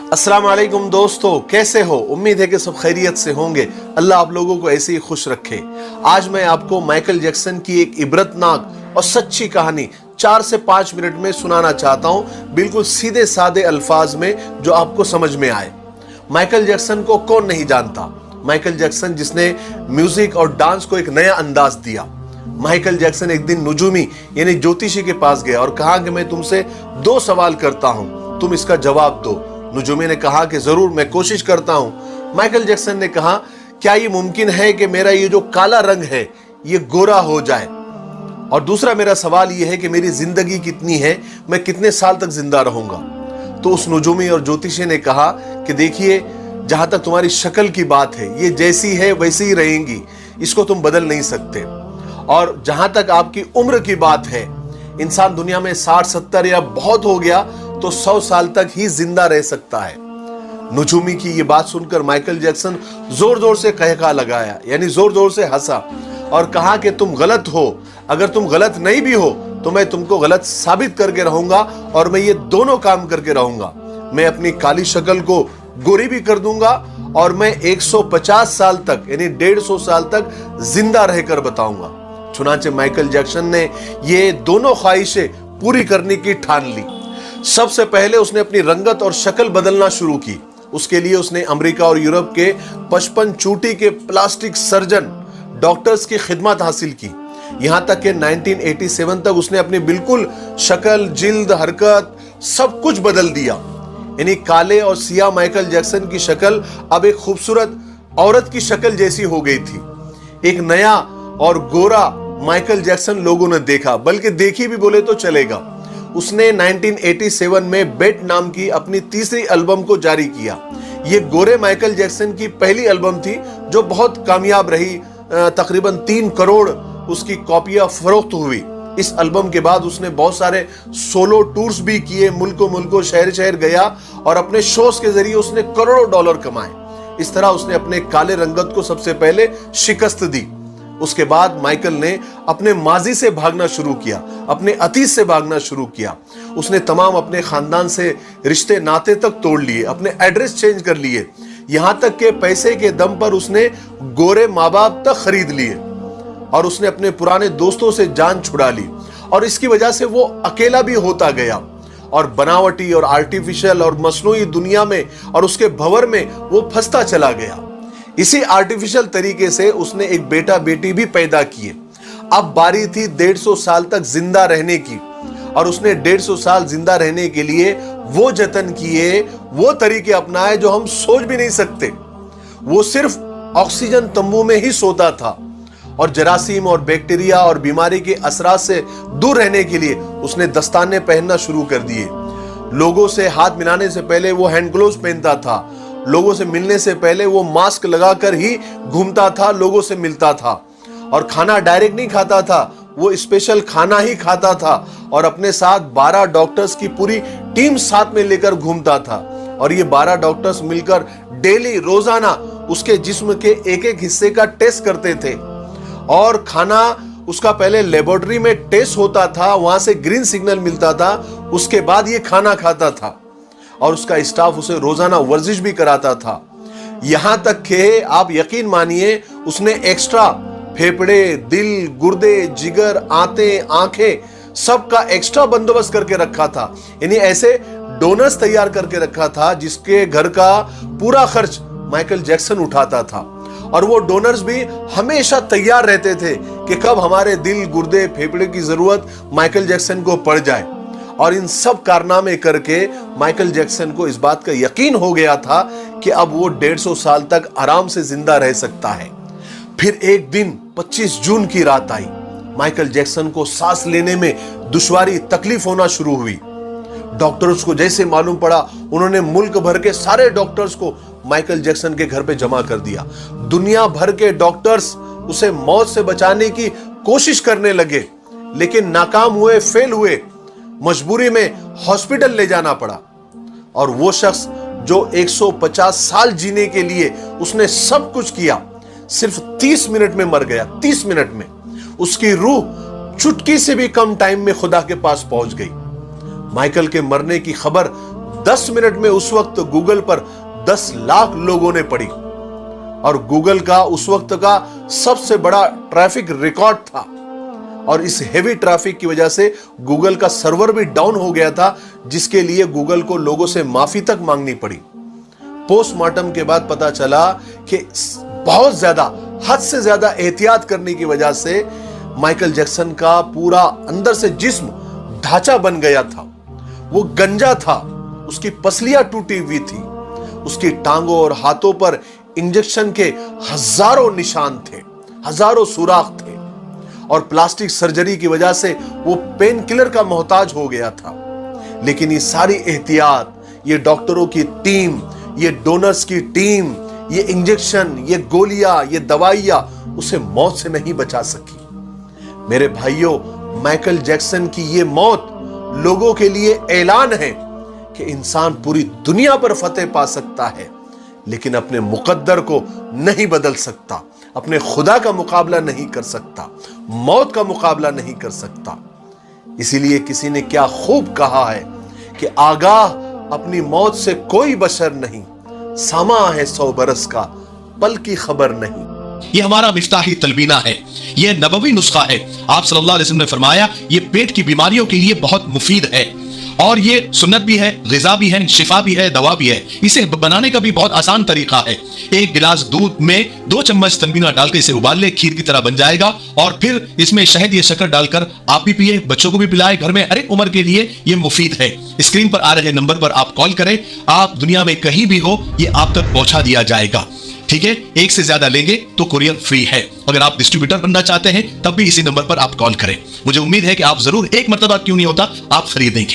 अस्सलाम वालेकुम दोस्तों, कैसे हो? उम्मीद है कि सब खैरियत से होंगे। अल्लाह आप लोगों को ऐसे ही खुश रखे। आज मैं आपको माइकल जैक्सन की एक इबरतनाक और सच्ची कहानी 4 से 5 मिनट में सुनाना चाहता हूं, बिल्कुल सीधे सादे अल्फाज में जो आपको समझ में आए। माइकल जैक्सन को कौन नहीं जानता? माइकल जैक्सन जिसने म्यूजिक और डांस को एक नया अंदाज दिया। माइकल जैक्सन एक दिन नुजूमी यानी ज्योतिषी के पास गया और कहा कि मैं तुमसे 2 सवाल करता हूं, तुम इसका जवाब दो। नुजूमी ने कहा कि जरूर, मैं कोशिश करता हूं। माइकल जैक्सन ने कहा, क्या ये मुमकिन है कि मेरा ये जो काला रंग है ये गोरा हो जाए? और दूसरा मेरा सवाल ये है कि मेरी जिंदगी कितनी है, मैं कितने साल तक जिंदा रहूंगा? तो उस नुजूमी और ज्योतिषी ने कहा कि देखिए, जहां तक तुम्हारी शक्ल की बात है, ये जैसी है वैसी ही रहेंगी, इसको तुम बदल नहीं सकते। और जहां तक आपकी उम्र की बात है, इंसान दुनिया में 60-70 या बहुत हो गया तो 100 साल तक ही जिंदा रह सकता है। नुजूमी की ये बात सुनकर माइकल जैक्सन जोर जोर से कहका लगाया, यानी जोर जोर से हंसा और कहा कि तुम गलत हो। अगर तुम गलत नहीं भी हो तो मैं तुमको गलत साबित करके रहूंगा, और मैं ये दोनों काम करके रहूंगा। मैं अपनी काली शक्ल को गोरी भी कर दूंगा और मैं 150 साल तक यानी 150 साल तक जिंदा रहकर बताऊंगा। चुनाचे माइकल जैक्सन ने ये दोनों ख्वाहिशें पूरी करने की ठान ली। सबसे पहले उसने अपनी रंगत और शक्ल बदलना शुरू की। उसके लिए उसने अमेरिका और यूरोप के 55 चोटी के प्लास्टिक सर्जन डॉक्टर्स की खिदमत हासिल की। यहां तक कि 1987 तक उसने अपनी बिल्कुल शक्ल, जिल्द, हरकत सब कुछ बदल दिया। यानी काले और सिया माइकल जैक्सन की शक्ल अब एक खूबसूरत औरत की शक्ल जैसी हो गई थी। एक नया और गोरा माइकल जैक्सन लोगों ने देखा, बल्कि देखी भी बोले तो चलेगा। उसने 1987 में बेट नाम की अपनी तीसरी एल्बम को जारी किया। यह गोरे माइकल जैक्सन की पहली एल्बम थी जो बहुत कामयाब रही। तकरीबन 3 करोड़ उसकी कॉपियां फरोख्त हुई। इस एल्बम के बाद उसने बहुत सारे सोलो टूर्स भी किए, मुल्कों मुल्कों, शहर शहर गया और अपने शोज के जरिए उसने करोड़ों डॉलर कमाए। इस तरह उसने अपने काले रंगत को सबसे पहले शिकस्त दी। उसके बाद माइकल ने अपने माजी से भागना शुरू किया, अपने अतीत से भागना शुरू किया। उसने तमाम अपने खानदान से रिश्ते नाते तक तोड़ लिए, अपने एड्रेस चेंज कर लिए, यहां तक के पैसे के दम पर उसने गोरे माँ बाप तक खरीद लिए और उसने अपने पुराने दोस्तों से जान छुड़ा ली। और इसकी वजह से वो अकेला भी होता गया और बनावटी और आर्टिफिशियल और मसनूई दुनिया में और उसके भंवर में वो फंसता चला गया। इसी आर्टिफिशियल तरीके से उसने एक बेटा बेटी भी पैदा किए। अब बारी थी 150 साल तक जिंदा रहने की, और उसने 150 साल जिंदा रहने के लिए वो जतन किए, वो तरीके अपनाए जो हम सोच भी नहीं सकते। वो सिर्फ ऑक्सीजन तंबू में ही सोता था और जरासीम और बैक्टीरिया और बीमारी के असरात से दूर रहने के लिए उसने दस्ताने पहनना शुरू कर दिए। लोगों से हाथ मिलाने से पहले वो हैंड ग्लोव्स पहनता था। लोगों से मिलने से पहले वो मास्क लगाकर ही घूमता था, लोगों से मिलता था। और खाना डायरेक्ट नहीं खाता था, वो स्पेशल खाना ही खाता था। और अपने साथ 12 डॉक्टर्स की पूरी टीम साथ में लेकर घूमता था। और ये 12 डॉक्टर्स मिलकर डेली, रोजाना उसके जिस्म के एक एक हिस्से का टेस्ट करते थे। और खाना उसका पहले लेबोरेटरी में टेस्ट होता था, वहां से ग्रीन सिग्नल मिलता था, उसके बाद ये खाना खाता था। और उसका स्टाफ उसे रोजाना वर्जिश भी कराता था। यहां तक कि आप यकीन मानिए, उसने एक्स्ट्रा फेफड़े, दिल, गुर्दे, जिगर, आंतें, आंखें सबका एक्स्ट्रा बंदोबस्त करके रखा था। यानी ऐसे डोनर्स तैयार करके रखा था जिसके घर का पूरा खर्च माइकल जैक्सन उठाता था। और वो डोनर्स भी हमेशा तैयार रहते थे कि कब हमारे दिल, गुर्दे, फेफड़े की जरूरत माइकल जैक्सन को पड़ जाए। और इन सब कारनामे करके माइकल जैक्सन को इस बात का यकीन हो गया था कि अब वो 150 साल तक आराम से जिंदा रह सकता है। फिर एक दिन 25 जून की रात आई। माइकल जैक्सन को सांस लेने में दुश्वारी, तकलीफ होना शुरू हुई। डॉक्टर्स को जैसे मालूम पड़ा, उन्होंने मुल्क भर के सारे डॉक्टर्स को माइकल जैक्सन के घर पे जमा कर दिया। दुनिया भर के डॉक्टर्स उसे मौत से बचाने की कोशिश करने लगे, लेकिन नाकाम हुए, फेल हुए। मजबूरी में हॉस्पिटल ले जाना पड़ा। और वो शख्स जो 150 साल जीने के लिए उसने सब कुछ किया, सिर्फ 30 मिनट में मर गया। 30 मिनट में उसकी रूह चुटकी से भी कम टाइम में खुदा के पास पहुंच गई। माइकल के मरने की खबर 10 मिनट में उस वक्त गूगल पर 10 लाख लोगों ने पढ़ी और गूगल का उस वक्त का सबसे बड़ा ट्रैफिक रिकॉर्ड था। और इस हेवी ट्रैफिक की वजह से गूगल का सर्वर भी डाउन हो गया था, जिसके लिए गूगल को लोगों से माफी तक मांगनी पड़ी। पोस्टमार्टम के बाद पता चला कि बहुत ज्यादा, हद से ज्यादा एहतियात करने की वजह से माइकल जैक्सन का पूरा अंदर से जिस्म ढांचा बन गया था। वो गंजा था, उसकी पसलियां टूटी हुई थी, उसकी टांगों और हाथों पर इंजेक्शन के हजारों निशान थे, हजारों सुराख थे और प्लास्टिक सर्जरी की वजह से वो पेन किलर का मोहताज हो गया था। लेकिन ये सारी एहतियात, ये डॉक्टरों की टीम, ये डोनर्स की टीम, ये इंजेक्शन, ये गोलियां, ये दवाइयां उसे मौत से नहीं बचा सकी। मेरे भाइयों, माइकल जैक्सन की ये मौत लोगों के लिए ऐलान है कि इंसान पूरी दुनिया पर फतेह पा सकता है, लेकिन अपने मुकद्दर को नहीं बदल सकता, अपने खुदा का मुकाबला नहीं कर सकता, मौत का मुकाबला नहीं कर सकता। इसीलिए किसी ने क्या खूब कहा है कि आगाह अपनी मौत से कोई बशर नहीं, सामा है 100 बरस का, पल की खबर नहीं। ये हमारा मिफ्ताही तलबीना है, ये नबवी नुस्खा है। आप सल्लल्लाहु अलैहि वसल्लम ने फरमाया ये पेट की बीमारियों के लिए बहुत मुफीद है और ये सुन्नत भी है, गिज़ा भी है, शिफा भी है, दवा भी है। इसे बनाने का भी बहुत आसान तरीका है। 1 गिलास दूध में 2 चम्मच तलबीना डालकर इसे उबाल ले, खीर की तरह बन जाएगा और फिर इसमें शहद या शक्कर डालकर आप भी पिए, बच्चों को भी पिलाए। घर में हर एक उम्र के लिए ये मुफीद है। स्क्रीन पर आ रहे नंबर पर आप कॉल करें, आप दुनिया में कहीं भी हो ये आप तक पहुंचा दिया जाएगा। ठीक है, 1 से ज्यादा लेंगे तो कुरियर फ्री है। अगर आप डिस्ट्रीब्यूटर बनना चाहते हैं तब भी इसी नंबर पर आप कॉल करें। मुझे उम्मीद है कि आप जरूर एक मर्तबा क्यों नहीं होता आप खरीदेंगे।